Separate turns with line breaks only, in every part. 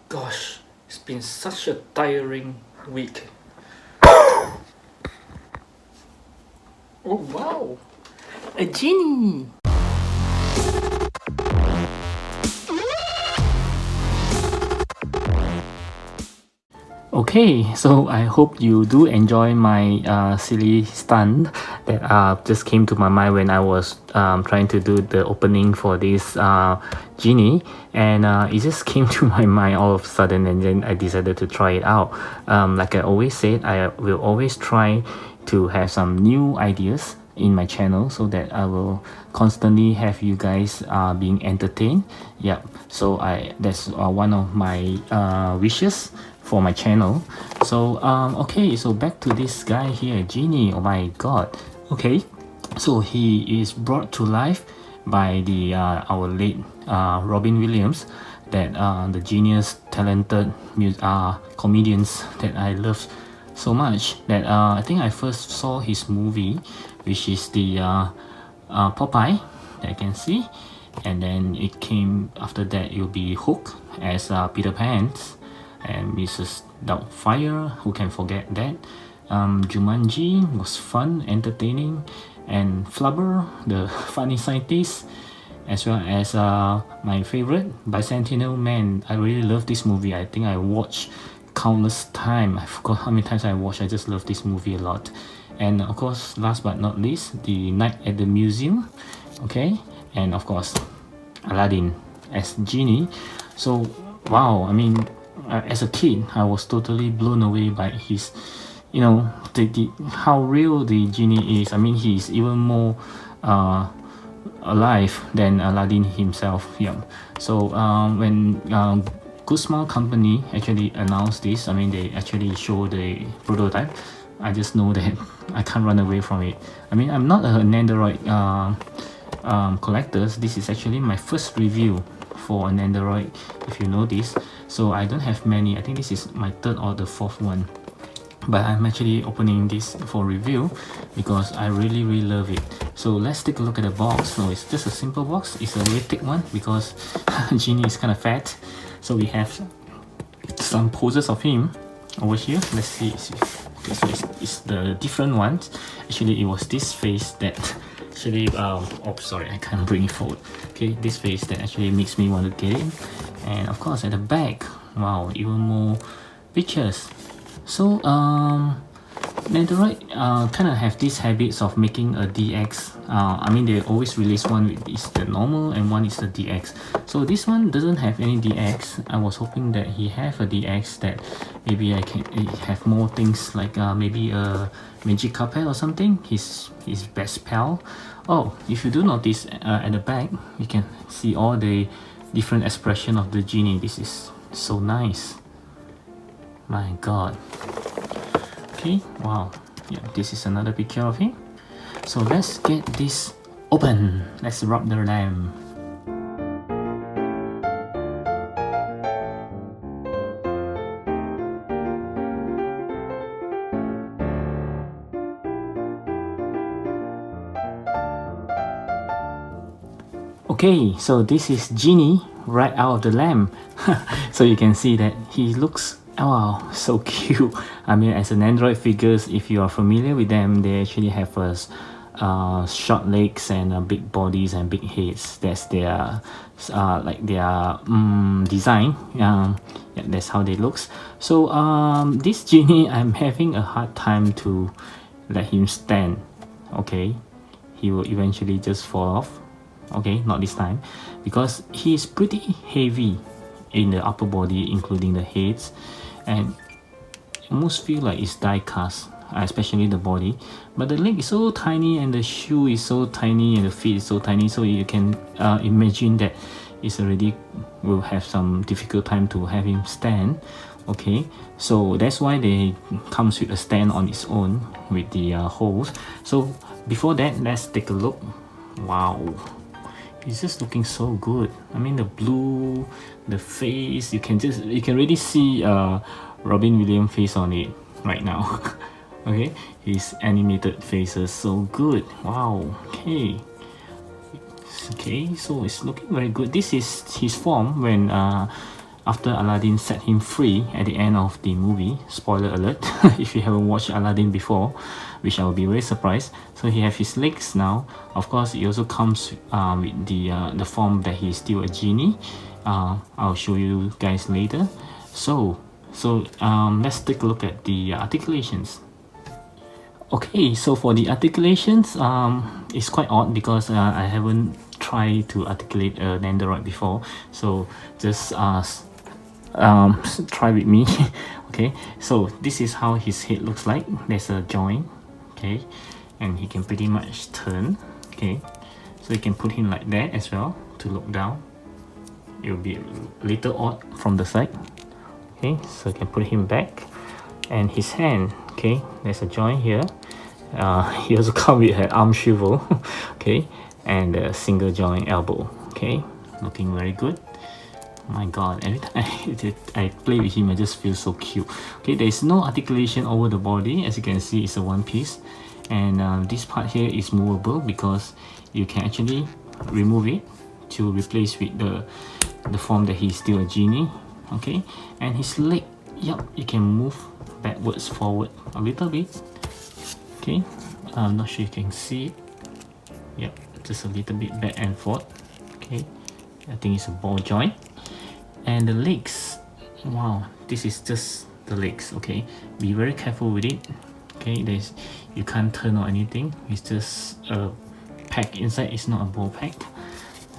Gosh, it's been such a tiring week. Oh wow, a genie! Okay, so I hope you do enjoy my silly stunt that just came to my mind when I was trying to do the opening for this genie, and it just came to my mind all of a sudden, and then I decided to try it out. Like I always said, I will always try to have some new ideas in my channel so that I will constantly have you guys being entertained. Yeah, so that's one of my wishes for my channel. So okay, so back to this guy here, Genie. Oh my god. Okay, so he is brought to life by the our late Robin Williams, that the genius talented comedians that I love so much, that I think I first saw his movie, which is the Popeye, that I can see, and then it came after that. It will be Hook as Peter Pan, and Mrs. Doubtfire, who can forget that. Jumanji was fun, entertaining, and Flubber, the funny scientist, as well as my favorite, Bicentennial Man. I really love this movie. I think I watched countless times. I forgot how many times I watched. I just love this movie a lot. And of course, last but not least, The Night at the Museum. Okay, and of course, Aladdin as Genie. So wow, I mean, as a kid, I was totally blown away by his, how real the genie is. I mean, he's even more alive than Aladdin himself. Yeah. So when Good Smile Company actually announced this, I mean, they actually show the prototype. I just know that I can't run away from it. I mean, I'm not a Nendoroid collector. This is actually my first review for an Nendoroid, if you know this. So I don't have many. I think this is my third or the fourth one, but I'm actually opening this for review because I really love it. So let's take a look at the box. No, it's just a simple box. It's a very thick one because Genie is kind of fat. So we have some poses of him over here. Let's see. Okay, so it's the different ones. Actually, it was this face that actually oh sorry, I can't bring it forward. Okay, this face that actually makes me want to get it. And of course at the back, wow, even more pictures. So Nendoroid kind of have these habits of making a DX. I mean, they always release one is the normal and one is the DX. So this one doesn't have any DX. I was hoping that he have a DX, that maybe I can have more things like maybe a magic carpet or something. His best pal. Oh, if you do notice at the back, you can see all the different expression of the genie. This is so nice. My god. Okay, wow. Yeah, this is another picture of him. So let's get this open. Let's rub the lamp. Okay, so this is Genie right out of the lamp. So you can see that he looks, wow, so cute. I mean, as an Nendoroid figures, if you are familiar with them, they actually have short legs and big bodies and big heads. That's their like their design. Yeah, that's how they looks. So this Genie, I'm having a hard time to let him stand. Okay, he will eventually just fall off. Okay, not this time, because he is pretty heavy in the upper body, including the heads, and almost feel like it's die cast, especially the body. But the leg is so tiny and the shoe is so tiny and the feet is so tiny, so you can imagine that it's already will have some difficult time to have him stand. Okay, so that's why they comes with a stand on its own with the holes. So before that, let's take a look. Wow, it's just looking so good. I mean, the blue, the face, you can really see Robin Williams face on it right now. Okay, his animated faces so good. Wow. Okay, so it's looking very good. This is his form when after Aladdin set him free at the end of the movie, spoiler alert if you haven't watched Aladdin before, which I will be very surprised. So he have his legs now. Of course, it also comes with the form that he's still a genie. I'll show you guys later. So let's take a look at the articulations. Okay, so for the articulations, it's quite odd because I haven't tried to articulate a Nendoroid before. So just try with me. Okay, so this is how his head looks like. There's a joint, okay, and he can pretty much turn. Okay, so you can put him like that as well to look down. It will be a little odd from the side. Okay, so you can put him back, and his hand, okay, there's a joint here. He also comes with an arm swivel, okay, and a single joint elbow. Okay, looking very good. My god, every time I play with him, I just feel so cute. Okay, there is no articulation over the body. As you can see, it's a one piece, and this part here is movable because you can actually remove it to replace with the form that he's still a genie. Okay, and his leg, yep, you can move backwards, forward a little bit. Okay, I'm not sure you can see it. Yep, just a little bit back and forth. Okay, I think it's a ball joint. And the legs, wow, this is just the legs. Okay, be very careful with it. Okay, you can't turn or anything. It's just a pack inside. It's not a ball pack,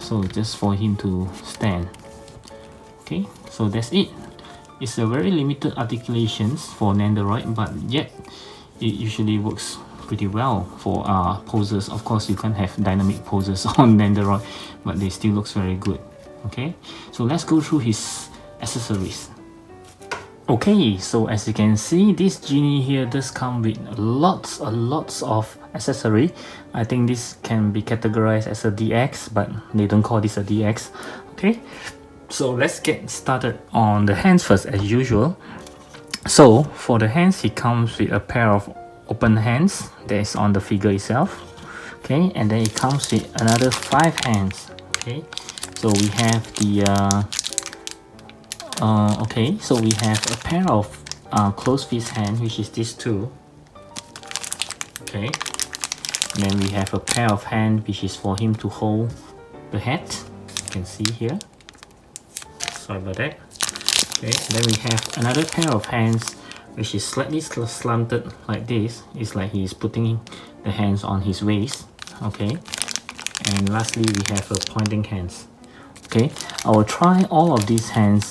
so just for him to stand. Okay, so that's it. It's a very limited articulations for Nendoroid, but yet it usually works pretty well for poses. Of course, you can't have dynamic poses on Nendoroid, but they still looks very good. Okay, so let's go through his accessories. Okay, so as you can see, this genie here does come with lots of accessory. I think this can be categorized as a DX, but they don't call this a DX. Okay, so let's get started on the hands first as usual. So for the hands, he comes with a pair of open hands that is on the figure itself. Okay, and then it comes with another 5 hands. Okay, so we have the okay, so we have a pair of closed fist hand, which is these two. Okay, and then we have a pair of hand which is for him to hold the head. You can see here. Sorry about that. Okay, then we have another pair of hands which is slightly slanted like this. It's like he's putting the hands on his waist. Okay, and lastly we have a pointing hands. Okay, I will try all of these hands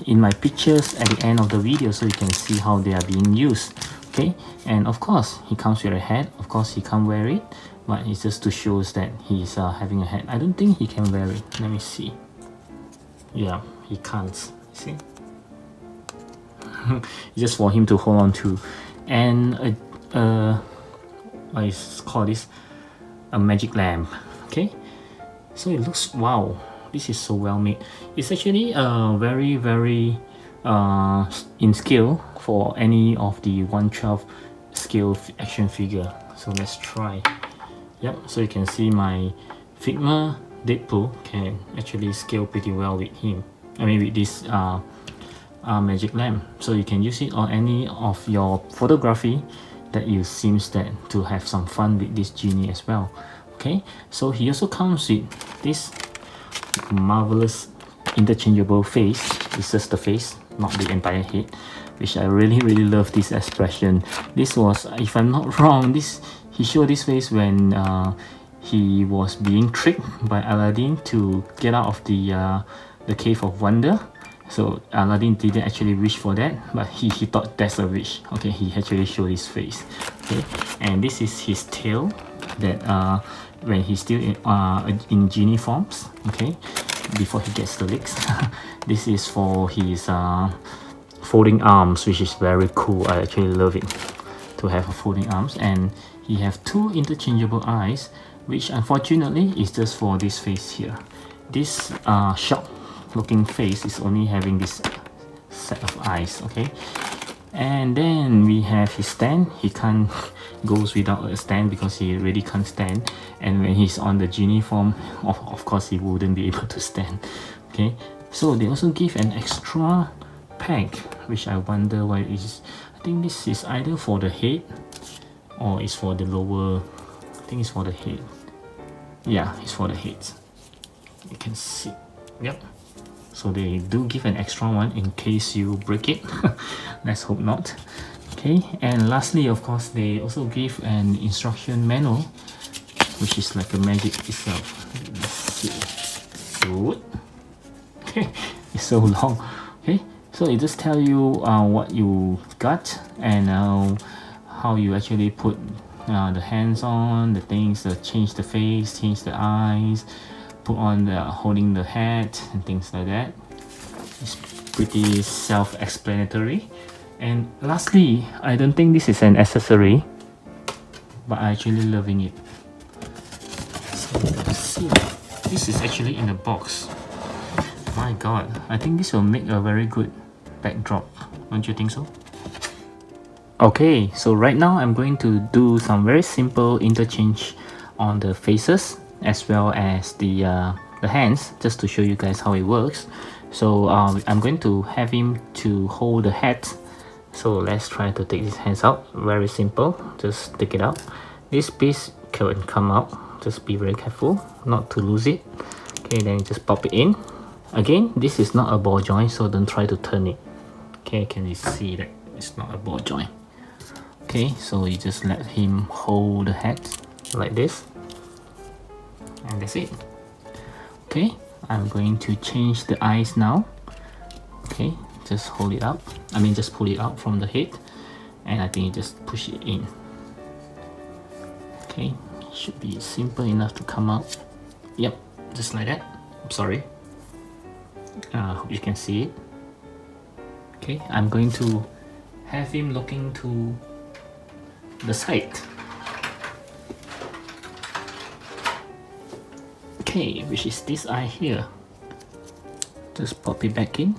in my pictures at the end of the video so you can see how they are being used. Okay, and of course he comes with a hat. Of course he can't wear it, but it's just to show that he's having a hat. I don't think he can wear it. Let me see. Yeah, he can't. See, it's just for him to hold on to. And what is called this, a magic lamp. Okay, so it looks, wow, this is so well made. It's actually very in scale for any of the 1/12 scale action figure. So let's try. Yep, so you can see my Figma Deadpool can actually scale pretty well with him. I mean with this magic lamp. So you can use it on any of your photography that you seems that to have some fun with this genie as well. Okay, so he also comes with this marvelous interchangeable face. It's just the face, not the entire head, which I really love this expression. This was, if I'm not wrong, he showed this face when he was being tricked by Aladdin to get out of the Cave of Wonder. So Aladdin didn't actually wish for that, but he thought that's a wish. Okay, he actually showed his face. Okay, and this is his tail that when he's still in genie forms. Okay, before he gets the legs. This is for his folding arms, which is very cool. I actually love it to have a folding arms, and he have 2 interchangeable eyes, which unfortunately is just for this face here. This shocked looking face is only having this set of eyes. Okay, and then we have his stand. He can't goes without a stand because he really can't stand, and when he's on the genie form, of course he wouldn't be able to stand. Okay, So they also give an extra pack, which I wonder why it is. I think this is either for the head or it's for the lower. I think it's for the head. Yeah, it's for the head. You can see. Yep. So they do give an extra one in case you break it. Let's hope not. Okay, and lastly, of course, they also give an instruction manual, which is like a magic itself. Let's see. Good. Okay, it's so long. Okay, so it just tell you what you got and how you actually put the hands on the things, change the face, change the eyes, put on the holding the head and things like that. It's pretty self-explanatory. And lastly, I don't think this is an accessory, but I actually loving it. So let's see. This is actually in a box. My god, I think this will make a very good backdrop. Don't you think so? Okay, so right now I'm going to do some very simple interchange on the faces as well as the hands, just to show you guys how it works. So I'm going to have him to hold the head. So let's try to take his hands out. Very simple, just take it out. This piece can come out, just be very careful not to lose it. Okay, then you just pop it in. Again, this is not a ball joint, so don't try to turn it. Okay, can you see that it's not a ball joint? Okay, so you just let him hold the head like this, and that's it. Okay, I'm going to change the eyes now. Okay, just hold it up. I mean, just pull it out from the head, and I think you just push it in. Okay, should be simple enough to come out. Yep, just like that. I'm sorry. Hope you can see it. Okay, I'm going to have him looking to the side. Okay, which is this eye here. Just pop it back in.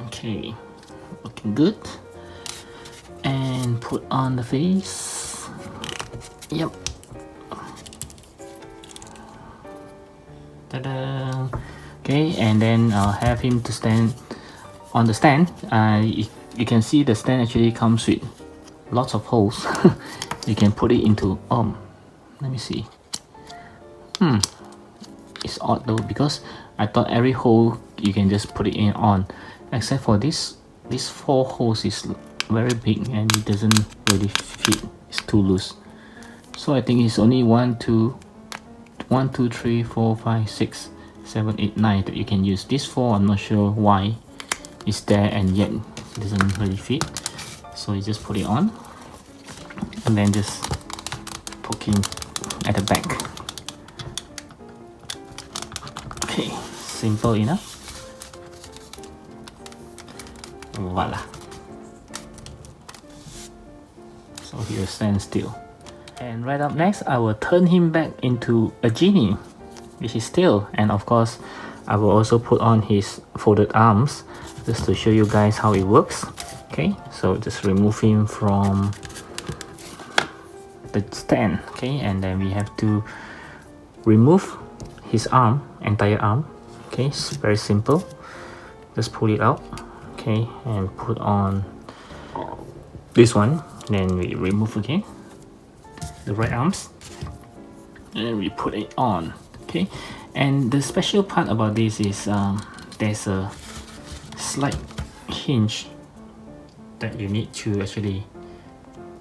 Okay, looking good. And put on the face. Yep. Ta-da! Okay, and then I'll have him to stand on the stand. You can see the stand actually comes with lots of holes. You can put it into let me see. It's odd though, because I thought every hole you can just put it in on, except for this 4 holes is very big and it doesn't really fit. It's too loose. So I think it's only 1 2 3 4 5 6 7 8 9 that you can use. This 4, I'm not sure why it's there and yet it doesn't really fit. So you just put it on and then just poke in at the back. Okay, simple enough. Voila. So he'll stand still. And right up next, I will turn him back into a genie, which is still. And of course, I will also put on his folded arms just to show you guys how it works. Okay, so just remove him from the stand. Okay, and then we have to remove his arm, entire arm. Okay, it's very simple. Just pull it out. Okay, and put on this one. Then we remove again the right arms, and we put it on. Okay, and the special part about this is there's a slight hinge that you need to actually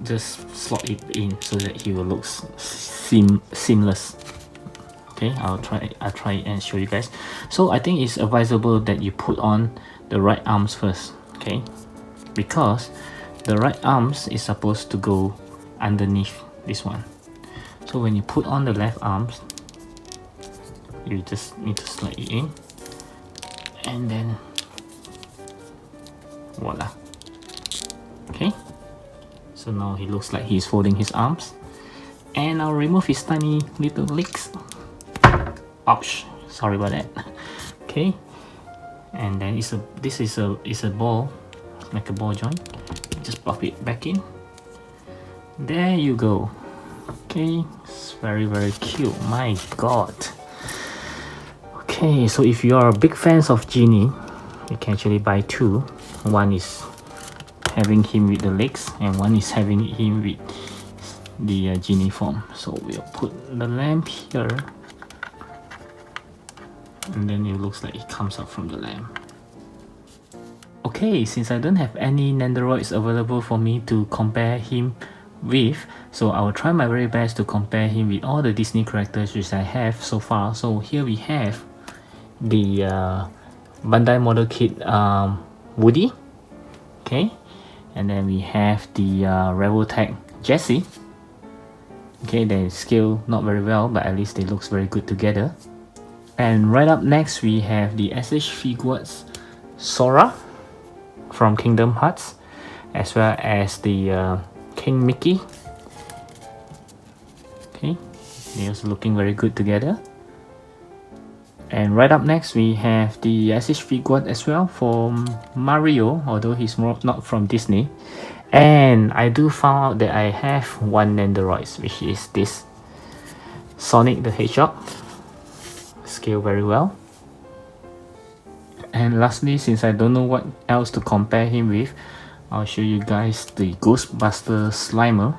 just slot it in so that he will look seamless. Okay, I'll try it and show you guys. So I think it's advisable that you put on the right arms first. Okay, because the right arms is supposed to go underneath this one. So when you put on the left arms, you just need to slide it in, and then voila. Okay, so now he looks like he's folding his arms, and I'll remove his tiny little legs. Ouch, sorry about that. Okay, and then this is a ball, like a ball joint. Just pop it back in. There you go. Okay, it's very cute. My god. Okay, Okay, so if you are big fans of Genie, you can actually buy two. One is having him with the legs and one is having him with the Genie form. So we'll put the lamp here, and then it looks like it comes out from the lamp. Okay, since I don't have any Nendoroids available for me to compare him with, so I will try my very best to compare him with all the Disney characters which I have so far. So here we have the Bandai Model Kit Woody, okay, and then we have the Revoltech Jessie. Okay, they scale not very well, but at least they looks very good together. And right up next we have the s.h.figuarts Sora from Kingdom Hearts, as well as the King Mickey. Okay, they're also looking very good together. And right up next we have the s.h.figuarts as well from Mario, although he's not from Disney. And I do found out that I have one Nendoroid, which is this Sonic the Hedgehog. Scale very well. And lastly, since I don't know what else to compare him with, I'll show you guys the Ghostbuster Slimer,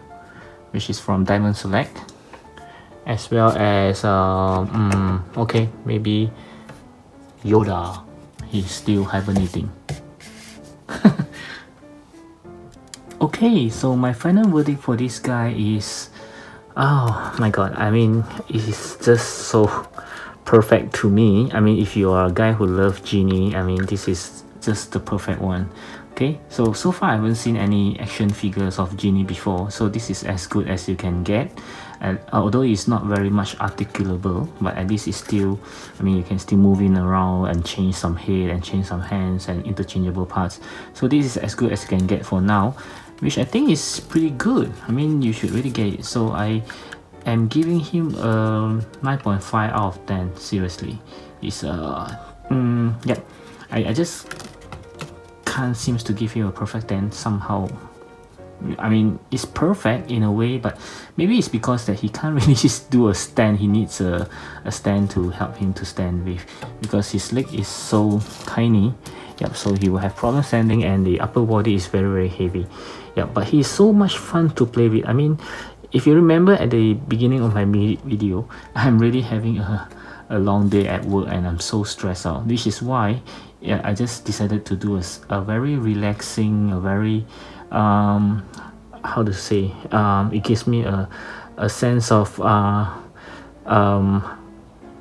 which is from Diamond Select, as well as okay, maybe Yoda. He's still hibernating. Okay, so my final verdict for this guy is, oh my god, I mean, it's just so perfect to me. I mean, if you are a guy who loves Genie, I mean, this is just the perfect one. Okay, so far I haven't seen any action figures of Genie before, so this is as good as you can get. And although it's not very much articulable, but at least it's still, I mean, you can still move in around and change some head and change some hands and interchangeable parts. So this is as good as you can get for now, which I think is pretty good. I mean, you should really get it. So I am giving him a 9.5 out of 10. Seriously, it's yeah, I just can't seems to give him a perfect 10 somehow. I mean, it's perfect in a way, but maybe it's because that he can't really just do a stand. He needs a stand to help him to stand with, because his leg is so tiny. Yep, so he will have problem standing, and the upper body is very heavy. Yeah, but he's so much fun to play with. I mean, if you remember at the beginning of my video, I'm really having a long day at work and I'm so stressed out, which is why, yeah, I just decided to do a very relaxing, a very how to say, it gives me a sense of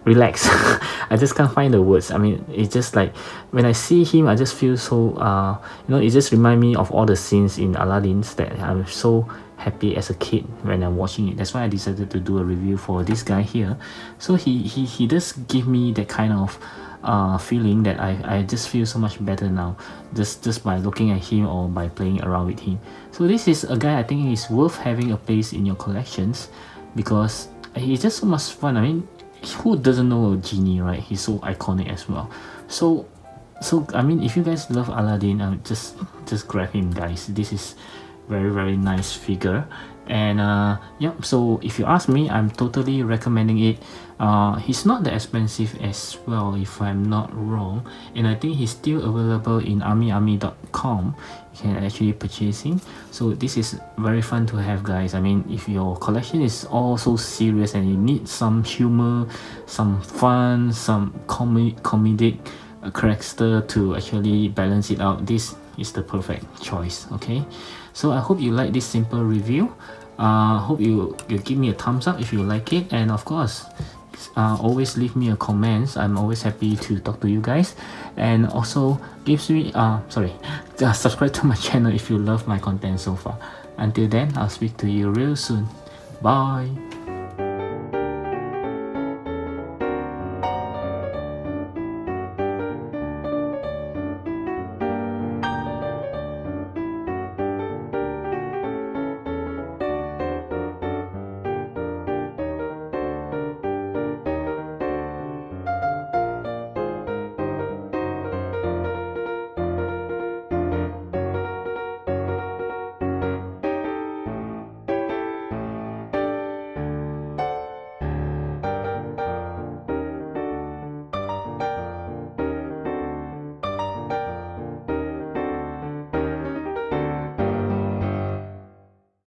relax. I just can't find the words. I mean, it's just like when I see him, I just feel so you know, it just reminds me of all the scenes in Aladdin that I'm so happy as a kid when I'm watching it. That's why I decided to do a review for this guy here. So he does give me that kind of feeling that I just feel so much better now, just by looking at him or by playing around with him. So this is a guy I think is worth having a place in your collections, because he's just so much fun. I mean, who doesn't know a Genie, right? He's so iconic as well. So I mean, if you guys love Aladdin, just grab him, guys. This is very nice figure. And yeah, so if you ask me, I'm totally recommending it. He's not that expensive as well, if I'm not wrong, and I think he's still available in army.com. You can actually purchase him. So this is very fun to have, guys. I mean, if your collection is all so serious and you need some humor, some fun, some comedic character to actually balance it out, this is the perfect choice. Okay, so I hope you like this simple review. Hope you give me a thumbs up if you like it, and of course, always leave me a comments. I'm always happy to talk to you guys, and also gives me subscribe to my channel if you love my content so far. Until then, I'll speak to you real soon. Bye.